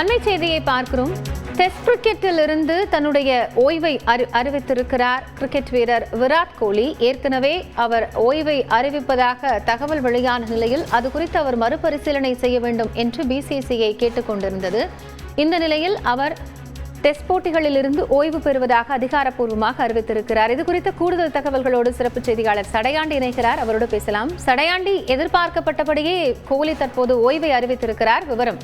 அண்மை செய்தியை பார்க்கிறோம். டெஸ்ட் கிரிக்கெட்டில் இருந்து தன்னுடைய ஓய்வை அறிவித்திருக்கிறார் கிரிக்கெட் வீரர் விராட் கோலி. ஏற்கனவே அவர் ஓய்வை அறிவிப்பதாக தகவல் வெளியான நிலையில் அது குறித்து அவர் மறுபரிசீலனை செய்ய வேண்டும் என்று பிசிசிஐ கேட்டுக் கொண்டிருந்தது. இந்த நிலையில் அவர் டெஸ்ட் போட்டிகளில் இருந்து ஓய்வு பெறுவதாக அதிகாரப்பூர்வமாக அறிவித்திருக்கிறார். இது குறித்த கூடுதல் தகவல்களோடு சிறப்பு செய்தியாளர் சடையாண்டி இணைகிறார். அவரோடு பேசலாம். சடையாண்டி, எதிர்பார்க்கப்பட்டபடியே கோலி தற்போது ஓய்வை அறிவித்திருக்கிறார். விவரம்?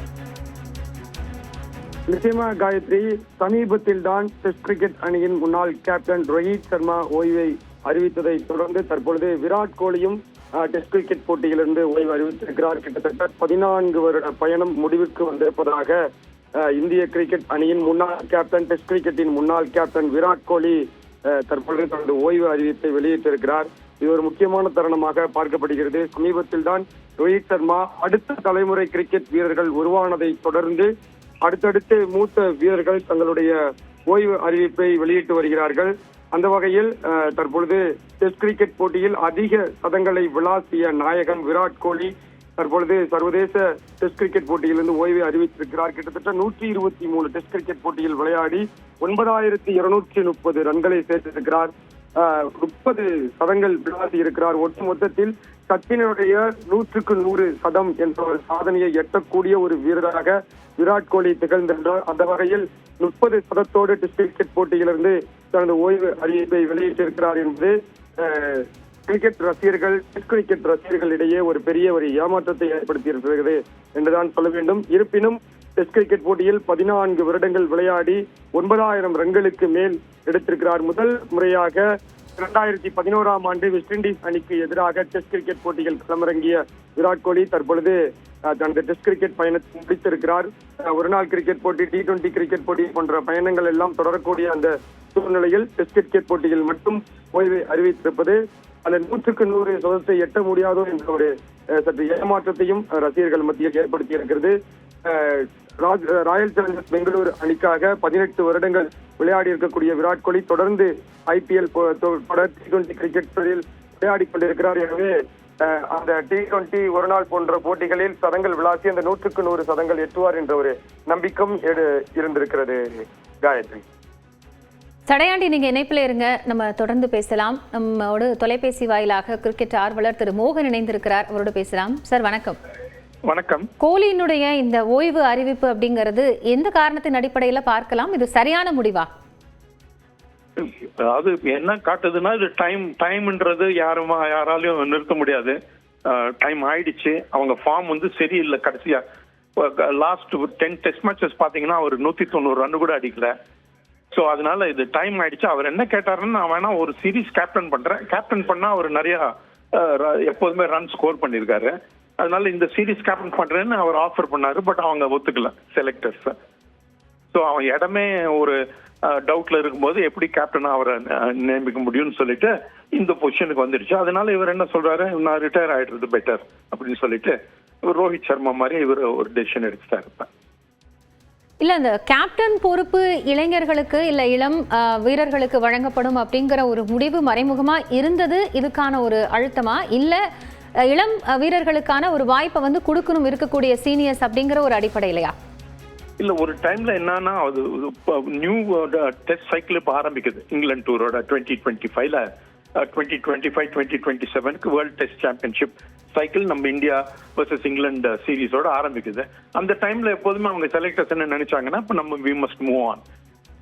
நிச்சயமா காயத்ரி, சமீபத்தில் தான் டெஸ்ட் கிரிக்கெட் அணியின் முன்னாள் கேப்டன் ரோஹித் சர்மா ஓய்வை அறிவித்ததை தொடர்ந்து தற்பொழுது விராட் கோலியும் டெஸ்ட் கிரிக்கெட் போட்டியிலிருந்து ஓய்வு அறிவித்திருக்கிறார். கிட்டத்தட்ட 14 வருட பயணம் முடிவுக்கு வந்திருப்பதாக இந்திய கிரிக்கெட் அணியின் முன்னாள் கேப்டன், டெஸ்ட் கிரிக்கெட்டின் முன்னாள் கேப்டன் விராட் கோலி தற்பொழுது தனது ஓய்வு அறிவிப்பை வெளியிட்டிருக்கிறார். இது ஒரு முக்கியமான தருணமாக பார்க்கப்படுகிறது. சமீபத்தில் தான் ரோஹித் சர்மா அடுத்த தலைமுறை கிரிக்கெட் வீரர்கள் உருவானதை தொடர்ந்து அடுத்தடுத்து மூத்த வீரர்கள் தங்களுடைய ஓய்வு அறிவிப்பை வெளியிட்டு வருகிறார்கள். அந்த வகையில் தற்பொழுது டெஸ்ட் கிரிக்கெட் போட்டியில் அதிக சதங்களை விளாசிய நாயகன் விராட் கோலி தற்பொழுது சர்வதேச டெஸ்ட் கிரிக்கெட் போட்டியிலிருந்து ஓய்வை அறிவித்திருக்கிறார். கிட்டத்தட்ட 123 டெஸ்ட் கிரிக்கெட் போட்டியில் விளையாடி 9230 ரன்களை சேர்த்திருக்கிறார். 30 சதங்கள் விளாசி இருக்கிறார். ஒட்டுமொத்தத்தில் சச்சினுடைய 100க்கு 100 சதம் என்ற ஒரு சாதனையை எட்டக்கூடிய ஒரு வீரராக விராட் கோலி திகழ்ந்தார். அந்த வகையில் 30 சதத்தோடு டெஸ்ட் கிரிக்கெட் போட்டியிலிருந்து தனது ஓய்வு அறிவிப்பை வெளியிட்டிருக்கிறார் என்பது கிரிக்கெட் ரசிகர்கள், டெஸ்ட் கிரிக்கெட் ரசிகர்களிடையே ஒரு பெரிய ஒரு ஏமாற்றத்தை ஏற்படுத்தியிருக்கிறது என்றுதான் சொல்ல வேண்டும். இருப்பினும் டெஸ்ட் கிரிக்கெட் போட்டியில் 14 வருடங்கள் விளையாடி 9000 ரன்களுக்கு மேல் எடுத்திருக்கிறார். முதல் முறையாக 2011ஆம் ஆண்டு வெஸ்ட் இண்டீஸ் அணிக்கு எதிராக டெஸ்ட் கிரிக்கெட் போட்டியில் களமிறங்கிய விராட் கோலி தற்பொழுது தனது டெஸ்ட் கிரிக்கெட் பயணத்தை முடித்திருக்கிறார். ஒருநாள் கிரிக்கெட் போட்டி, T20 கிரிக்கெட் போட்டி போன்ற பயணங்கள் எல்லாம் தொடரக்கூடிய அந்த சூழ்நிலையில் டெஸ்ட் கிரிக்கெட் போட்டியில் மட்டும் ஓய்வை அறிவித்திருப்பது அந்த 100க்கு 100 சதத்தை எட்ட முடியாதோ என்ற ஒரு சற்று ஏமாற்றத்தையும் ரசிகர்கள் மத்தியில் ஏற்படுத்தி இருக்கிறது. ராயல் சேலஞ்சர்ஸ் பெங்களூரு அணிக்காக 18 வருடங்கள் விளையாடி இருக்கக்கூடிய விராட் கோலி தொடர்ந்து IPL தொடர் T20 கிரிக்கெட் தொடரில் விளையாடி கொண்டிருக்கிறார். எனவே அந்த T20 ஒருநாள் போன்ற போட்டிகளில் சதங்கள் விளாசி அந்த 100க்கு 100 சதங்கள் எட்டுவார் என்ற ஒரு நம்பிக்கை இருந்திருக்கிறது. காயத்ரி, சடையாண்டி, நீங்க இணைப்பில் இருங்க, நம்ம தொடர்ந்து பேசலாம். நம்மோடு தொலைபேசி வாயிலாக கிரிக்கெட் ஆர்வலர் திரு மோகன் இணைந்திருக்கிறார். அவரோடு பேசலாம். சார் வணக்கம். வணக்கம். கோலியினுடைய இந்த ஓய்வு அறிவிப்பு அப்படிங்கிறது எந்த காரணத்தின் அடிப்படையில பார்க்கலாம்? இது சரியான முடிவா? அது என்ன காட்டுதுன்னா, இது டைம்ன்றது யாராலையும் நிறுத்த முடியாது. டைம் ஆயிடுச்சு. அவங்க ஃபார்ம் சரியில்லை. கடைசியா லாஸ்ட் 10 டெஸ்ட் மேட்சஸ் பாத்தீங்கன்னா அவர் 190 ரன் கூட அடிக்கல. ஸோ அதனால இது டைம் ஆயிடுச்சு. அவர் என்ன கேட்டாருன்னு, நான் வேணா ஒரு சீரீஸ் கேப்டன் பண்ணா அவர் நிறைய எப்போதுமே ரன் ஸ்கோர் பண்ணியிருக்காரு. அதனால இந்த சீரீஸ் கேப்டன் பண்றேன்னு அவர் ஆஃபர் பண்ணாரு. பட் அவங்க ஒத்துக்கல செலக்டர்ஸ். ஸோ அவன் இடமே ஒரு டவுட்ல இருக்கும்போது எப்படி கேப்டனா அவரை நியமிக்க முடியும்னு சொல்லிட்டு இந்த பொசிஷனுக்கு வந்துடுச்சு. அதனால இவர் என்ன சொல்றாரு, நான் ரிட்டையர் ஆயிடுறது பெட்டர் அப்படின்னு சொல்லிட்டு ரோஹித் சர்மா மாதிரி இவர் ஒரு டெசிஷன் எடுத்துட்டாரு. இல்ல, இந்த கேப்டன் பொறுப்பு இளைஞர்களுக்கு இல்ல இளம் வீரர்களுக்கு வழங்கப்படும் அப்படிங்கிற ஒரு முடிவு மறைமுகமா இருந்தது. இதுக்கான ஒரு அழுத்தமா, இல்ல இளம் வீரர்களுக்கான ஒரு வாய்ப்பை கொடுக்கணும் இருக்கக்கூடிய சீனியர்ஸ் அப்படிங்கிற ஒரு அடிப்படையிலையா? இல்ல, ஒரு டைம்ல என்னன்னா, அது நியூ டெஸ்ட் சைக்கிள் இப்ப ஆரம்பிக்குது. இங்கிலாந்து டூரோட 2025ல 2025-2027க்கு வேர்ல்ட் டெஸ்ட் சாம்பியன்ஷிப் சைக்கிள் நம்ம இந்தியா வர்சஸ் இங்கிலாந்து சீரீஸோட ஆரம்பிக்குது. அந்த டைம்ல எப்போதுமே அவங்க செலக்டர்ஸ் என்ன நினைச்சாங்கன்னா, இப்ப நம்ம வி மஸ்ட் மூவ் ஆன்,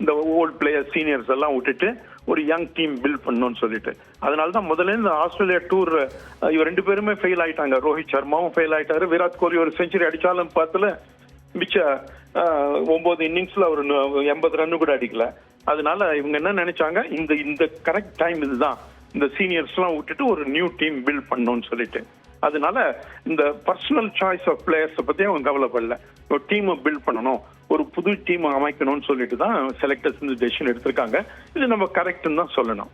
இந்த ஓல்ட் பிளேயர் சீனியர்ஸ் எல்லாம் விட்டுட்டு ஒரு யங் டீம் பில்ட் பண்ணணும்னு சொல்லிட்டு. அதனாலதான் முதல்ல இந்த ஆஸ்திரேலியா டூர் இவர் 2 பேருமே ஃபெயில் ஆயிட்டாங்க. ரோஹித் சர்மாவும் ஃபெயில் ஆயிட்டாரு. விராட் கோலி ஒரு செஞ்சுரி அடிச்சாலும் பார்த்துல மிச்ச 9 இன்னிங்ஸ்ல ஒரு 80 ரன் கூட அடிக்கல. அதனால இவங்க என்ன நினைச்சாங்க, இந்த கரெக்ட் டைம் இதுதான், இந்த சீனியர்ஸ் எல்லாம் விட்டுட்டு ஒரு நியூ டீம் பில்ட் பண்ணணும்னு சொல்லிட்டு. அதனால இந்த பர்சனல் சாய்ஸ் ஆஃப் பிளேயர்ஸை பத்தி அவங்க கவலைப்படல. ஒரு டீமை பில்ட் பண்ணணும், ஒரு புது டீம் அமைக்கணும்னு சொல்லிட்டு தான் செலக்டர்ஸ் இந்த டெசிஷன் எடுத்திருக்காங்க. இது நம்ம கரெக்ட்னு தான் சொல்லணும்.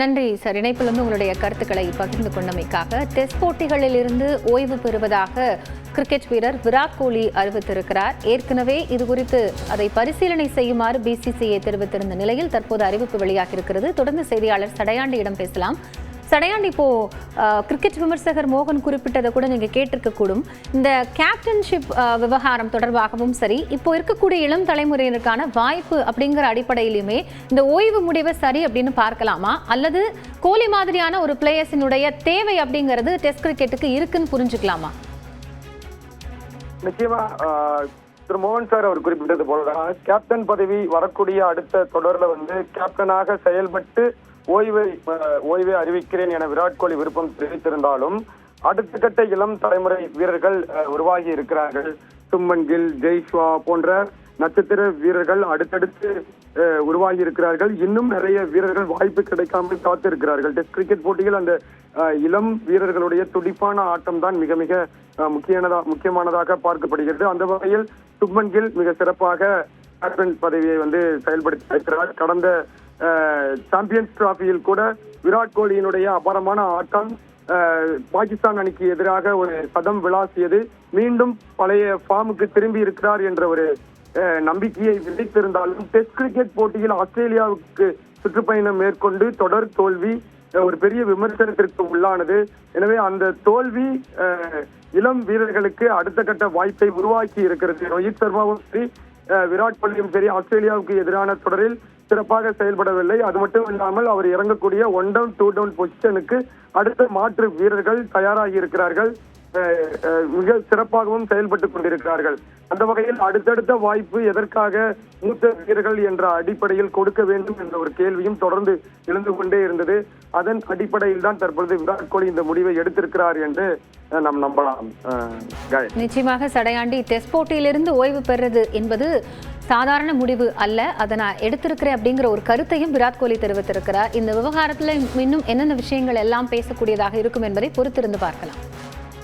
நன்றி சார். இணைப்பிலிருந்து உங்களுடைய கருத்துக்களை பகிர்ந்து கொண்டமைக்காக. டெஸ்ட் போட்டிகளில் இருந்து ஓய்வு பெறுவதாக கிரிக்கெட் வீரர் விராட் கோலி அறிவித்திருக்கிறார். ஏற்கனவே இதுகுறித்து அதை பரிசீலனை செய்யுமாறு பிசிசிஐ தெரிவித்திருந்த நிலையில் தற்போது அறிவிப்பு வெளியாகியிருக்கிறது. தொடர்ந்து செய்தியாளர் சடையாண்டியிடம் பேசலாம். சடையாண்டி, இப்போ கிரிக்கெட் விமர்சகர் மோகன் குறிப்பிட்டதை கூட நீங்க கேட்டிருக்க கூடும். இந்த கேப்டன்ஷிப் விவகாரம் தொடர்பாகவும் சரி, இப்போ இருக்கக்கூடிய இளம் தலைமுறையினருக்கான வாய்ப்பு அப்படிங்கிற அடிப்படையிலுமே இந்த ஓய்வு முடிவை சரி அப்படின்னு பார்க்கலாமா, அல்லது கோலி மாதிரியான ஒரு பிளேயர்ஸினுடைய தேவை அப்படிங்கிறது டெஸ்ட் கிரிக்கெட்டுக்கு இருக்குன்னு புரிஞ்சுக்கலாமா? நிச்சயமா திரு மோகன் சார் அவர் குறிப்பிட்டது போலதான் கேப்டன் பதவி வரக்கூடிய அடுத்த தொடர்ல கேப்டனாக செயல்பட்டு ஓய்வை அறிவிக்கிறேன் என விராட் கோலி விருப்பம் தெரிவித்திருந்தாலும் அடுத்த கட்ட இளம் தலைமுறை வீரர்கள் உருவாகி இருக்கிறார்கள். சுப்மன் கில், ஜெய்ஸ்வா போன்ற நட்சத்திர வீரர்கள் அடுத்தடுத்து உருவாகி இருக்கிறார்கள். இன்னும் நிறைய வீரர்கள் வாய்ப்பு கிடைக்காமல் காத்திருக்கிறார்கள். டெஸ்ட் கிரிக்கெட் போட்டியில் அந்த இளம் வீரர்களுடைய துடிப்பான ஆட்டம் தான் மிக மிக முக்கியமானதாக பார்க்கப்படுகிறது. அந்த வகையில் சுப்மன் கில் மிக சிறப்பாக கேப்டன் பதவியை செயல்படுத்தி இருக்கிறார். கடந்த சாம்பியன்ஸ் டிராபியில் கூட விராட் கோலியினுடைய அபாரமான ஆட்டம் பாகிஸ்தான் அணிக்கு எதிராக ஒரு சதம் விளாசியது மீண்டும் பழைய ஃபார்முக்கு திரும்பி இருக்கிறார் என்ற ஒரு நம்பிக்கையை விதைத்திருந்தாலும் டெஸ்ட் கிரிக்கெட் போட்டியில் ஆஸ்திரேலியாவுக்கு சுற்றுப்பயணம் மேற்கொண்டு தொடர் தோல்வி ஒரு பெரிய விமர்சனத்திற்கு உள்ளானது. எனவே அந்த தோல்வி இளம் வீரர்களுக்கு அடுத்த கட்ட வாய்ப்பை உருவாக்கி இருக்கிறது. ரோஹித் சர்மாவும் சரி, விராட் கோலியும் சரி, ஆஸ்திரேலியாவுக்கு எதிரான தொடரில் சிறப்பாக செயல்படவில்லை. அது மட்டும் இல்லாமல் அவர் இறங்கக்கூடிய 1 டவுன் 2 டவுன் பொசிஷனுக்கு அடுத்த மாற்று வீரர்கள் தயாராகி இருக்கிறார்கள். மிக சிறப்பாகவும் செயல்பட்டுக் கொண்டிருக்கிறார்கள். அந்த வகையில் அடுத்தடுத்த வாய்ப்பு எதற்காக மூத்த வீரர்கள் என்ற அடிப்படையில் கொடுக்க வேண்டும் என்ற ஒரு கேள்வியும் தொடர்ந்து எழுந்து கொண்டே இருந்தது. அதன் அடிப்படையில் தான் தற்பொழுது விராட் கோலி இந்த முடிவை எடுத்திருக்கிறார் என்று நாம் நம்பலாம். நிச்சயமாக சடையாண்டி, டெஸ்ட் போட்டியிலிருந்து ஓய்வு பெறுறது என்பது சாதாரண முடிவு அல்ல, அதை நான் எடுத்திருக்கிறேன் அப்படிங்கிற ஒரு கருத்தையும் விராட் கோலி தெரிவித்திருக்கிறார். இந்த விவகாரத்தில் இன்னும் என்னென்ன விஷயங்கள் எல்லாம் பேசக்கூடியதாக இருக்கும் என்பதை பொறுத்திருந்து பார்க்கலாம்.